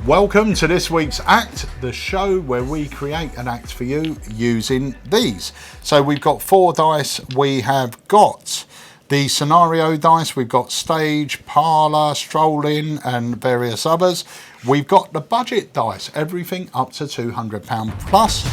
Welcome to this week's Act, the show where we create an act for you using these. So we've got 4 dice. We have got the scenario dice, we've got stage, parlour, strolling and various others. We've got the budget dice, everything up to £200 plus.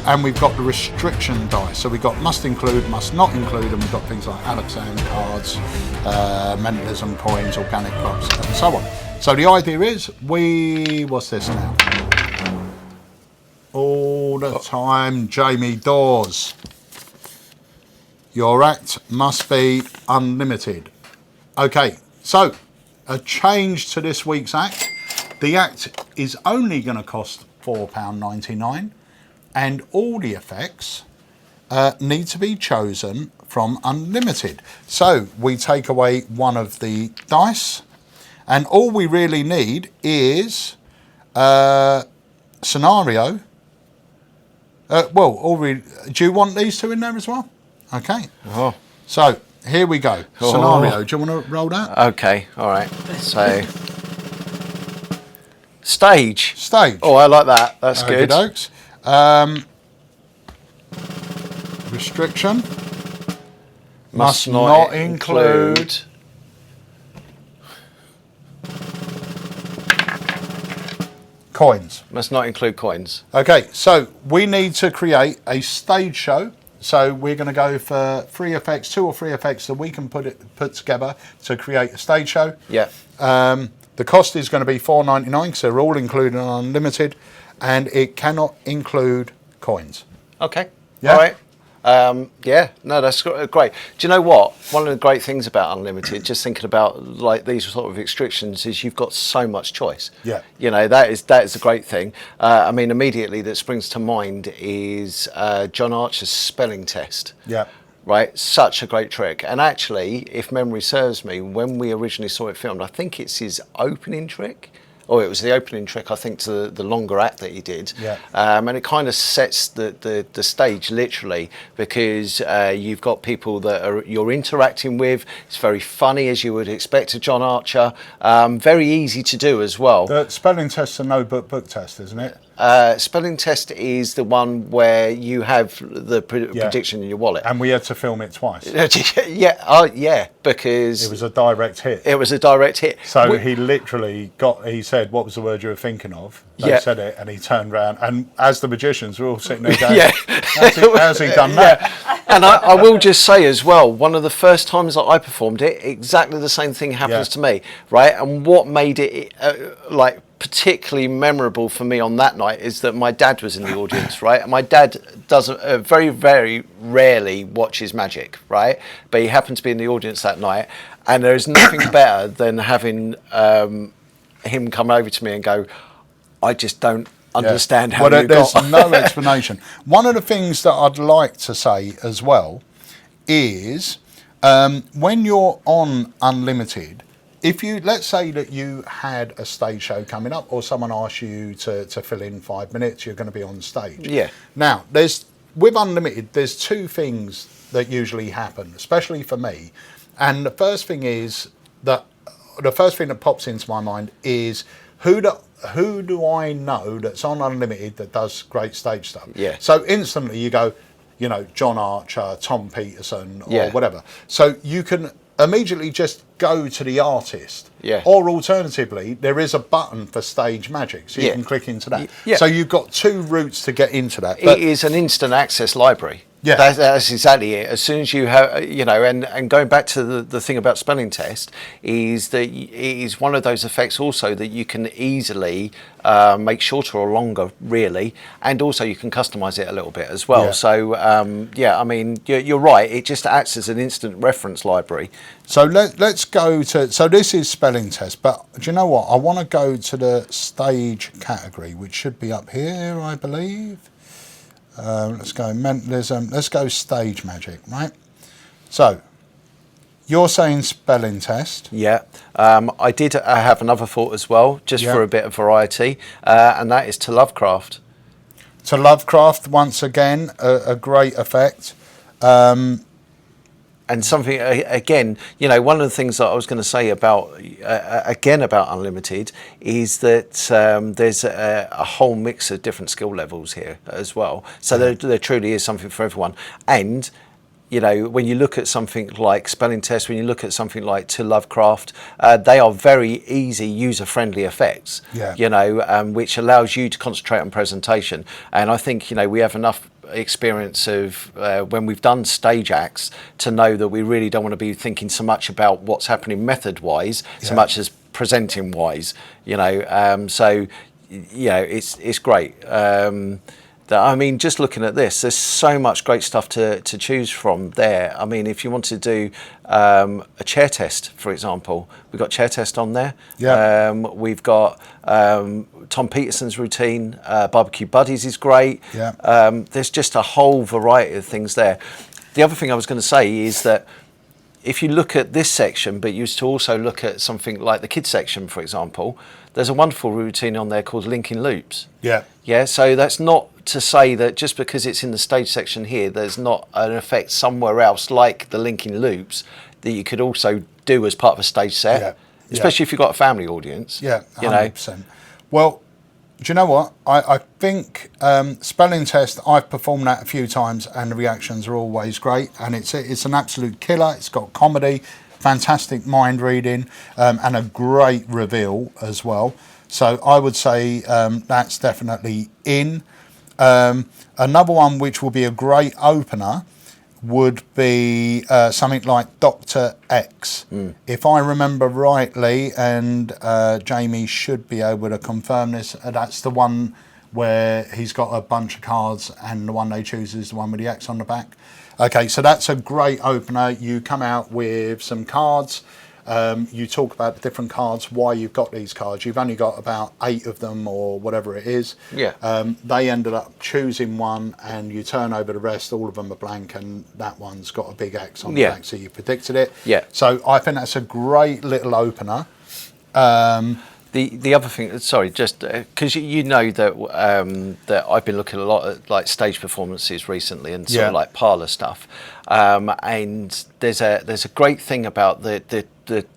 And we've got the restriction dice. So we've got must include, must not include, and we've got things like Alakazam cards, mentalism coins, organic crops and so on. So the idea is, what's this now? All the time, Jamie Dawes. Your act must be unlimited. Okay, so a change to this week's act. The act is only going to cost £4.99 and all the effects need to be chosen from unlimited. So we take away one of the dice. And all we really need is scenario. Do you want these 2 in there as well? Okay. Oh. So here we go. Oh. Scenario. Do you want to roll that? Okay. All right. So stage. Stage. Oh, I like that. That's good. Dokes. Restriction. Must not include. Coins. Must not include coins. Okay, so we need to create a stage show. So we're going to go for 3 effects, 2 or 3 effects that we can put together to create a stage show. Yeah. The cost is going to be $4.99 because they're all included and unlimited, and it cannot include coins. Okay. Yeah? All right. Yeah, no, that's great. Do you know what? One of the great things about Unlimited, just thinking about like these sort of restrictions, is you've got so much choice. Yeah. You know, that is a great thing. I mean, immediately that springs to mind is John Archer's spelling test. Yeah. Right, such a great trick. And actually, if memory serves me, when we originally saw it filmed, I think it's his opening trick. Or it was the opening trick, I think, to the longer act that he did. Yeah. And it kind of sets the stage, literally, because you've got people that you're interacting with. It's very funny, as you would expect of John Archer. Very easy to do as well. The spelling test's a no-book test, isn't it? Spelling test is the one where you have the prediction in your wallet. And we had to film it twice. Yeah, because it was a direct hit. It was a direct hit. So he literally he said, what was the word you were thinking of? They said it, and he turned around. And as the magicians, we're all sitting there going, how's he done that? Yeah. And I will just say as well, one of the first times that I performed it, exactly the same thing happens to me, right? And what made it particularly memorable for me on that night is that my dad was in the audience, right? And my dad doesn't very, very rarely watches magic, right? But he happened to be in the audience that night, and there is nothing better than having him come over to me and go, I just don't understand how you there's got... no explanation. One of the things that I'd like to say as well is when you're on Unlimited, if you, let's say that you had a stage show coming up, or someone asked you to fill in 5 minutes, you're going to be on stage. Yeah. Now, with Unlimited, there's 2 things that usually happen, especially for me. And the first thing that pops into my mind is who do I know that's on Unlimited that does great stage stuff? Yeah. So instantly you go, John Archer, Tom Peterson, or whatever. So you can immediately just go to the artist. Yeah. Or alternatively, there is a button for stage magic, so you can click into that. Yeah. So you've got 2 routes to get into that. It is an instant access library. Yeah, that's exactly it. As soon as you have, and going back to the thing about spelling test, is that it is one of those effects also that you can easily make shorter or longer, really, and also you can customize it a little bit as well. Yeah. So I mean, you're right. It just acts as an instant reference library. So let's go to. So this is spelling test, but do you know what? I want to go to the stage category, which should be up here, I believe. Let's go mentalism. Let's go stage magic, right? So you're saying spelling test. Yeah. I did have another thought as well, just for a bit of variety, and that is to Lovecraft. To Lovecraft, once again, a great effect. And something again, you know, one of the things that I was going to say about again about Unlimited is that there's a whole mix of different skill levels here as well. So there truly is something for everyone. And you know, when you look at something like Spelling Test, when you look at something like To Lovecraft, they are very easy, user-friendly effects. Yeah. You know, which allows you to concentrate on presentation. And I think, you know, we have enough experience of when we've done stage acts to know that we really don't want to be thinking so much about what's happening method-wise, so much as presenting-wise. You know, so you know, it's great. I mean, just looking at this, there's so much great stuff to choose from there. I mean, if you want to do a chair test, for example, we've got chair test on there. Yeah. We've got Tom Peterson's routine. Barbecue Buddies is great. Yeah. There's just a whole variety of things there. The other thing I was going to say is that if you look at this section, but you used to also look at something like the kids section, for example, there's a wonderful routine on there called linking loops. Yeah. Yeah, so that's not to say that just because it's in the stage section here, there's not an effect somewhere else like the linking loops that you could also do as part of a stage set, especially if you've got a family audience. Yeah, 100%. You know? Well, do you know what? I think Spelling Test, I've performed that a few times and the reactions are always great, and it's an absolute killer. It's got comedy, fantastic mind reading, and a great reveal as well. So I would say that's definitely in. Another one which will be a great opener would be something like Dr. X. If I remember rightly, and Jamie should be able to confirm this, that's the one where he's got a bunch of cards and the one they choose is the one with the X on the back. Okay, so that's a great opener. You come out with some cards. You talk about the different cards, why you've got these cards. You've only got about 8 of them or whatever it is. Yeah. They ended up choosing one and you turn over the rest, all of them are blank, and that one's got a big X on the back, so you predicted it. Yeah. So I think that's a great little opener. The other thing, sorry, just because you know that that I've been looking a lot at like stage performances recently and sort of like parlour stuff, and there's a great thing about the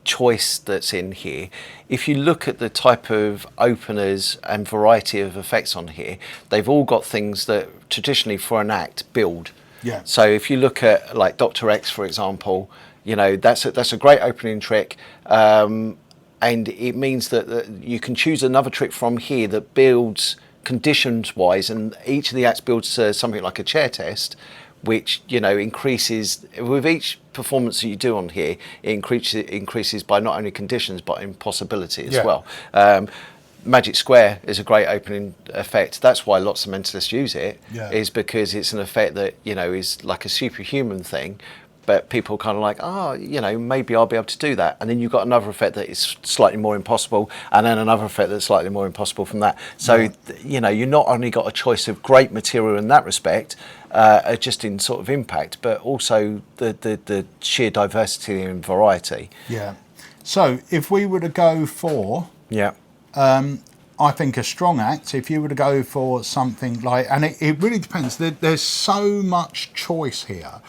choice that's in here. If you look at the type of openers and variety of effects on here, they've all got things that traditionally for an act build. Yeah. So if you look at like Dr. X, for example, you know, that's a great opening trick. And it means that you can choose another trick from here that builds conditions wise, and each of the acts builds something like a chair test, which, you know, increases with each performance that you do on here. It increases by not only conditions but in possibility as well. Magic Square is a great opening effect. That's why lots of mentalists use it, is because it's an effect that, you know, is like a superhuman thing. But people kind of like, you know, maybe I'll be able to do that. And then you've got another effect that is slightly more impossible, and then another effect that's slightly more impossible from that. So, you know, you not only got a choice of great material in that respect, just in sort of impact, but also the sheer diversity and variety. Yeah. So if we were to go for... I think a strong act, if you were to go for something like, and it really depends, there's so much choice here.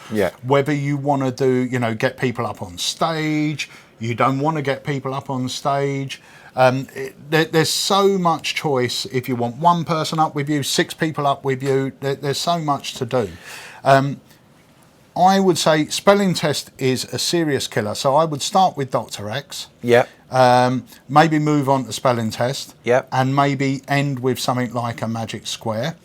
Whether you want to do, you know, get people up on stage, you don't want to get people up on stage. There's so much choice. If you want one person up with you, 6 people up with you, there's so much to do. I would say Spelling Test is a serious killer. So I would start with Dr. X. Maybe move on to Spelling Test. And maybe end with something like a Magic Square.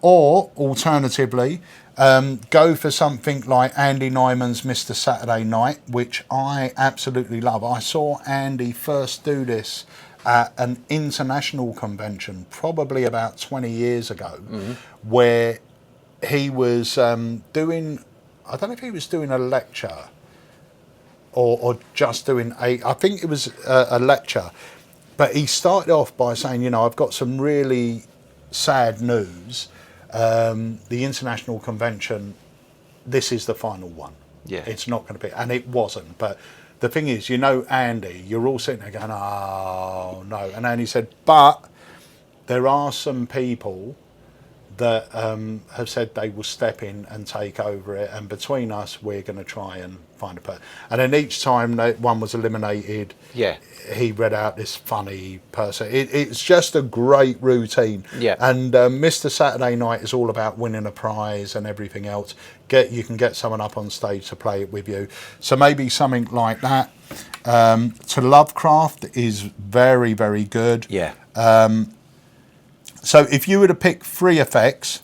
Or alternatively, go for something like Andy Nyman's Mr. Saturday Night, which I absolutely love. I saw Andy first do this at an international convention, probably about 20 years ago, where he was doing... I don't know if he was doing a lecture or just doing I think it was a lecture, but he started off by saying, you know, I've got some really sad news. The international convention, this is the final one. It's not going to be, and it wasn't. But the thing is, you know, Andy, you're all sitting there going, oh no. And Andy said, but there are some people that have said they will step in and take over it, and between us we're going to try and find a person. And then each time that one was eliminated, he read out this funny person. It's just a great routine. And Mr. Saturday Night is all about winning a prize and everything else. You can get someone up on stage to play it with you, so maybe something like that. To Lovecraft is very, very good. So if you were to pick 3 effects,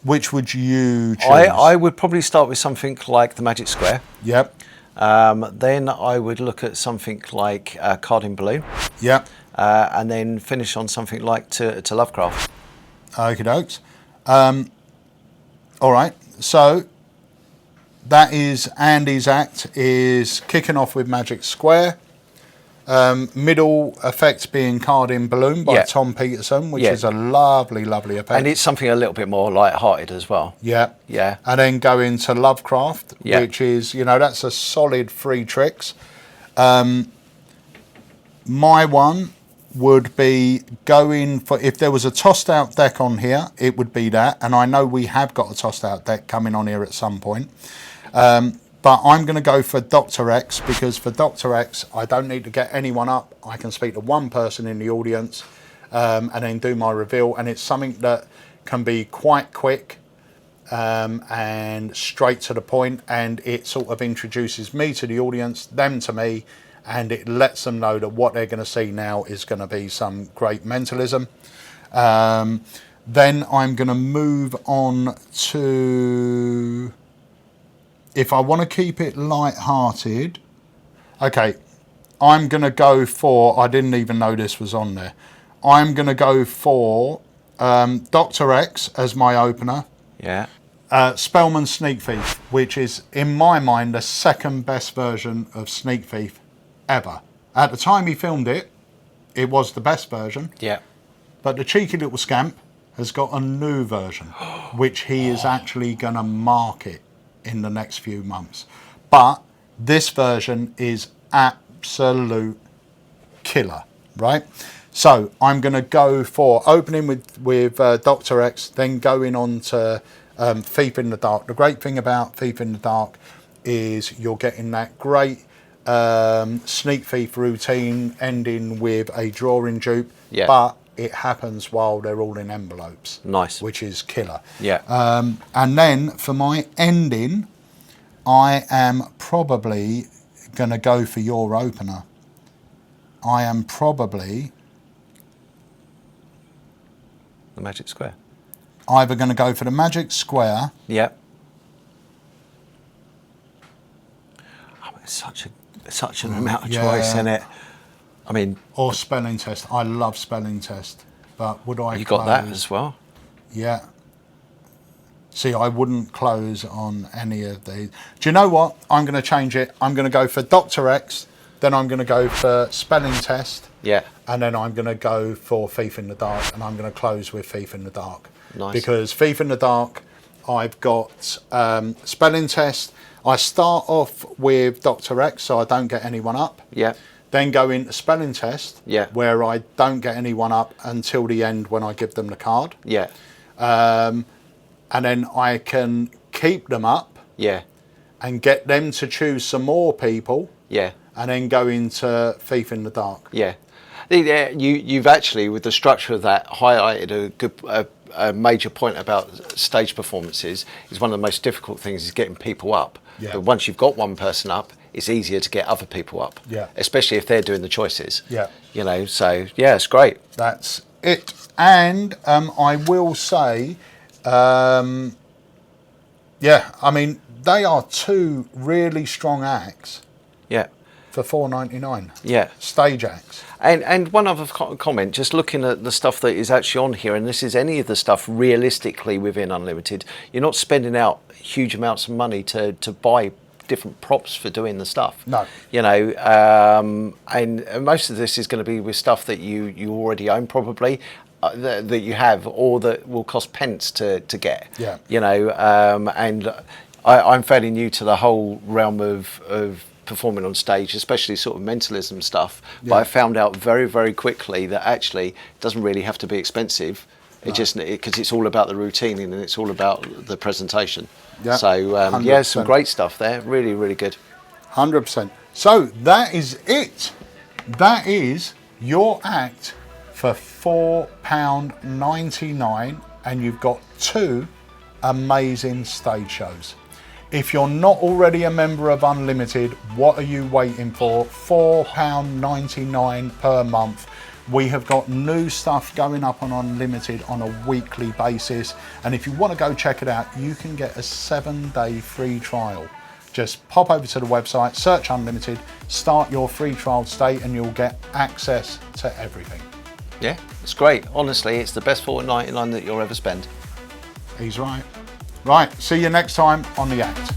which would you choose? I would probably start with something like the Magic Square. Yep. Then I would look at something like Card in Balloon. Yep. And then finish on something like to Lovecraft. Okie dokes. All right. So that is Andy's act, is kicking off with Magic Square. Middle effect being Card in Balloon by Tom Peterson, which is a lovely, lovely effect. And it's something a little bit more light-hearted as well. Yeah. And then go into Lovecraft, which is, that's a solid 3 tricks. My one would be going for, if there was a tossed out deck on here, it would be that. And I know we have got a tossed out deck coming on here at some point. But I'm going to go for Dr. X, because for Dr. X, I don't need to get anyone up. I can speak to one person in the audience and then do my reveal. And it's something that can be quite quick and straight to the point. And it sort of introduces me to the audience, them to me, and it lets them know that what they're going to see now is going to be some great mentalism. Then I'm going to move on to... If I want to keep it light-hearted, okay, I'm going to go for, I didn't even know this was on there, I'm going to go for Dr. X as my opener. Spellman Sneak Thief, which is, in my mind, the second best version of Sneak Thief ever. At the time he filmed it, it was the best version. But the cheeky little scamp has got a new version, which he is actually going to market in the next few months. But this version is absolute killer, right? So I'm going to go for opening with Dr. X, then going on to Thief in the Dark. The great thing about Thief in the Dark is you're getting that great sneak thief routine ending with a drawing dupe, but it happens while they're all in envelopes. Nice. Which is killer. And then for my ending, I am probably going to go for your opener. I am probably... The Magic Square. Either going to go for the Magic Square. Oh, it's such an amount of choice in it. I mean, or Spelling Test. I love Spelling Test, but would I? You got that as well. Yeah. See, I wouldn't close on any of these. Do you know what? I'm going to change it. I'm going to go for Dr. X. Then I'm going to go for Spelling Test. And then I'm going to go for Thief in the Dark, and I'm going to close with Thief in the Dark. Nice. Because Thief in the Dark, I've got Spelling Test. I start off with Dr. X, so I don't get anyone up. Then go into Spelling Test, where I don't get anyone up until the end when I give them the card. And then I can keep them up. And get them to choose some more people. And then go into Thief in the Dark. You've actually, with the structure of that, highlighted a major point about stage performances. Is one of the most difficult things is getting people up. But once you've got one person up, it's easier to get other people up. Especially if they're doing the choices. You know, so it's great. That's it. And I will say, I mean, they are 2 really strong acts. For $4.99. Stage acts. And one other comment, just looking at the stuff that is actually on here, and this is any of the stuff realistically within Unlimited, you're not spending out huge amounts of money to buy different props for doing the stuff. No. You know, and most of this is going to be with stuff that you already own probably, that you have, or that will cost pence to get. You know, and I'm fairly new to the whole realm of performing on stage, especially sort of mentalism stuff, but I found out very, very quickly that actually it doesn't really have to be expensive because it's all about the routine and it's all about the presentation. Yeah, so yeah, some 100%. great stuff there. Really, really good. 100%. So that is it. That is your act for £4.99, and you've got 2 amazing stage shows. If you're not already a member of Unlimited, what are you waiting for? £4.99 per month. We have got new stuff going up on Unlimited on a weekly basis, and if you want to go check it out, you can get a 7-day free trial. Just pop over to the website, search Unlimited, start your free trial today, and you'll get access to everything. Yeah, it's great. Honestly, it's the best £4.99 that you'll ever spend. He's right. Right, see you next time on The Act.